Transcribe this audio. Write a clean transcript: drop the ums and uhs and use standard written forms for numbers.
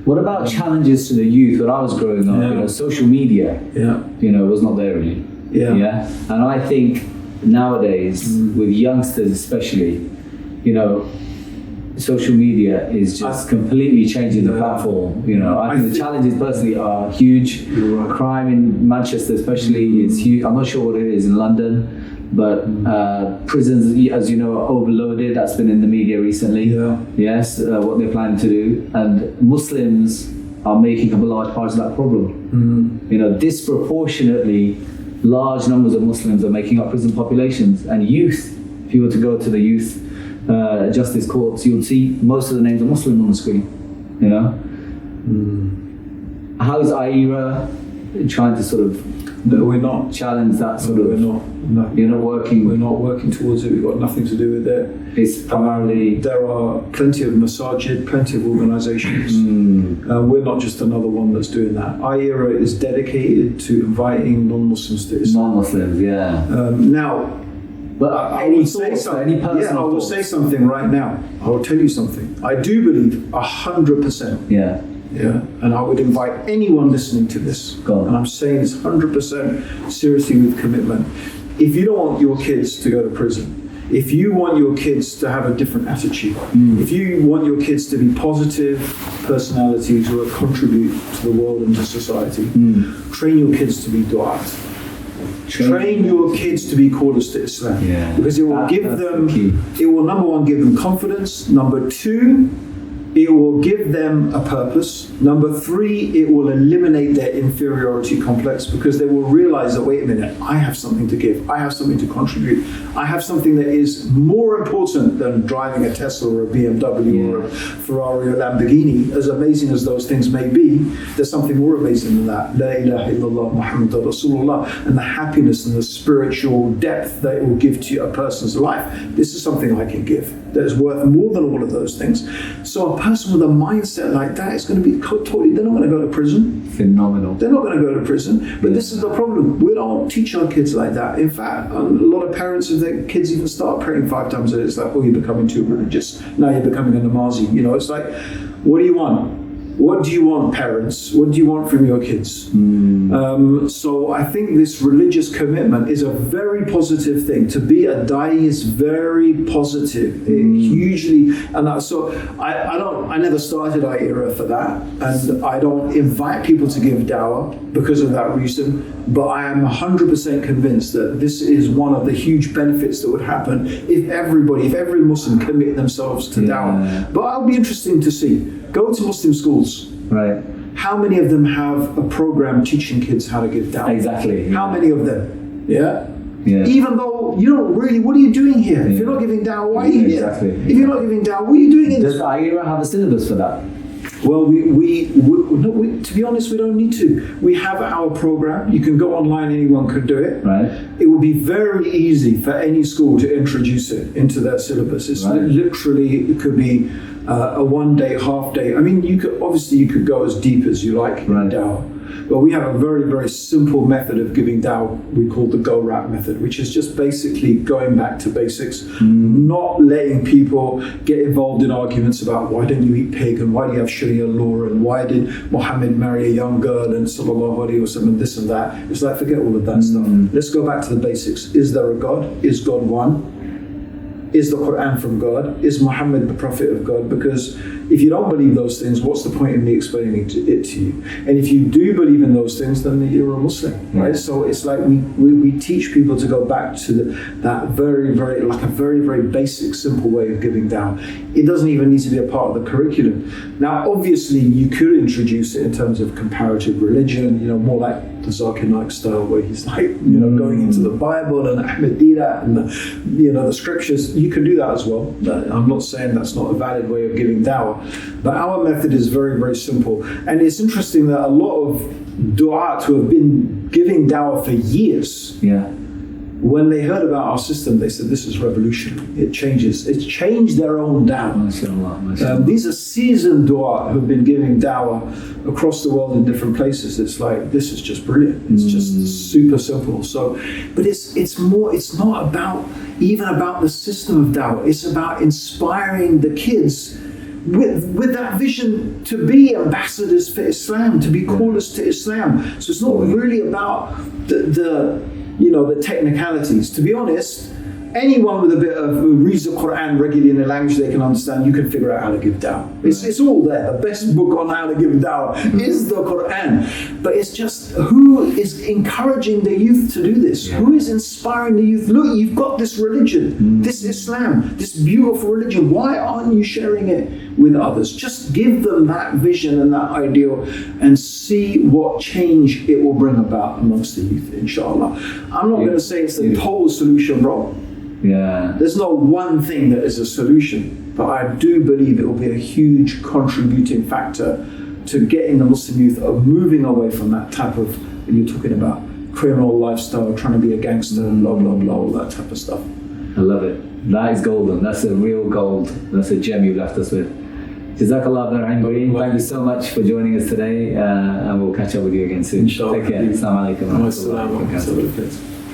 What about challenges to the youth? When I was growing up, social media, was not there really. Yeah. And I think nowadays, with youngsters especially, social media is just completely changing the platform. I think the challenges personally are huge. Right. Crime in Manchester especially is huge. I'm not sure what it is in London, but prisons, as you know, are overloaded. That's been in the media recently. Yes, what they're planning to do. And Muslims are making up a large part of that problem. Disproportionately large numbers of Muslims are making up prison populations. And youth, if you were to go to the youth justice courts, you would see most of the names of Muslim on the screen. How is iERA trying to sort of we're not challenge that sort of? You're not working. We're not working towards it. We've got nothing to do with it. It's primarily there are plenty of masajid, plenty of organisations. We're not just another one that's doing that. iERA is dedicated to inviting non-Muslims to Islam. Non-Muslims, now. But I will say something. I will say something right now. I will tell you something. I do believe 100%. Yeah, and I would invite anyone listening to this, and I'm saying this 100% seriously with commitment. If you don't want your kids to go to prison, if you want your kids to have a different attitude, if you want your kids to be positive personalities who will contribute to the world and to society, train your kids to be du'at. Train your kids to be callers to Islam, because it will give them. It will, number one, give them confidence. Number two, it will give them a purpose. Number three, it will eliminate their inferiority complex, because they will realize that, wait a minute, I have something to give. I have something to contribute. I have something that is more important than driving a Tesla or a BMW or a Ferrari or Lamborghini. As amazing as those things may be, there's something more amazing than that. La ilaha illallah Muhammadur Rasulullah, and the happiness and the spiritual depth that it will give to a person's life. This is something I can give that is worth more than all of those things. So a person with a mindset like that is going to be totally, they're not going to go to prison. Phenomenal. They're not going to go to prison. But this is the problem. We don't teach our kids like that. In fact, a lot of parents, if their kids even start praying 5 times a day, it's like, oh, you're becoming too religious. Now you're becoming a namazi. It's like, what do you want? What do you want, parents? What do you want from your kids? So I think this religious commitment is a very positive thing. To be a da'i is very positive, hugely. And I never started iERA for that, and I don't invite people to give dawah because of that reason. But I am 100% convinced that this is one of the huge benefits that would happen if every Muslim commit themselves to dawah. But I'll be interesting to see. Go to Muslim schools. Right. How many of them have a program teaching kids how to give dawah? Exactly. How many of them? Even though you don't really, what are you doing here? If you're not giving dawah, why are you here? If you're not giving dawah, what are you doing in this? Does iERA have a syllabus for that? Well, we to be honest, we don't need to. We have our program. You can go online, anyone could do it. Right. It would be very easy for any school to introduce it into their syllabus. It's literally, it could be a 1 day, half day. I mean, you could go as deep as you like in dawah. But we have a very, very simple method of giving dawah we call the go rap method, which is just basically going back to basics, not letting people get involved in arguments about why don't you eat pig and why do you have Sharia law and why did Muhammad marry a young girl and sallallahu alaihi wasallam, this and that. It's like, forget all of that stuff. Let's go back to the basics. Is there a God? Is God one? Is the Quran from God? Is Muhammad the Prophet of God? Because if you don't believe those things, what's the point in me explaining it to you? And if you do believe in those things, then you're a Muslim, right? So it's like we teach people to go back to that very, very, like a very, very basic, simple way of giving dawah. It doesn't even need to be a part of the curriculum. Now, obviously, you could introduce it in terms of comparative religion, more like the Zakir Naik style, where he's like, going into the Bible and Ahmadiyya and the scriptures. You can do that as well. I'm not saying that's not a valid way of giving dawah, but our method is very, very simple. And it's interesting that a lot of du'at who have been giving dawah for years, when they heard about our system, they said, this is revolutionary. It's changed their own dawah. These are seasoned du'at who have been giving dawah across the world in different places. It's like, this is just brilliant. It's just super simple. So, but it's not even about the system of dawah. It's about inspiring the kids with that vision to be ambassadors for Islam, to be callers to Islam. So it's not really about the technicalities. To be honest, anyone with a bit of reads the Quran regularly in a language they can understand, you can figure out how to give dawah. It's all there. The best book on how to give dawah is the Quran. But it's just who is encouraging the youth to do this? Who is inspiring the youth? Look, you've got this religion, this Islam, this beautiful religion. Why aren't you sharing it with others? Just give them that vision and that ideal and see what change it will bring about amongst the youth, inshallah. I'm not going to say it's the total solution, bro. Yeah. There's no one thing that is a solution, but I do believe it will be a huge contributing factor to getting the Muslim youth moving away from that type of, you're talking about, criminal lifestyle, trying to be a gangster, blah, blah, blah, all that type of stuff. I love it. That is golden. That's a real gold. That's a gem you've left us with. Jazakallah, Abdur Raheem Green. Thank you so much for joining us today, and we'll catch up with you again soon. Inshallah. Take care. Assalamu alaikum. Assalamu alaikum.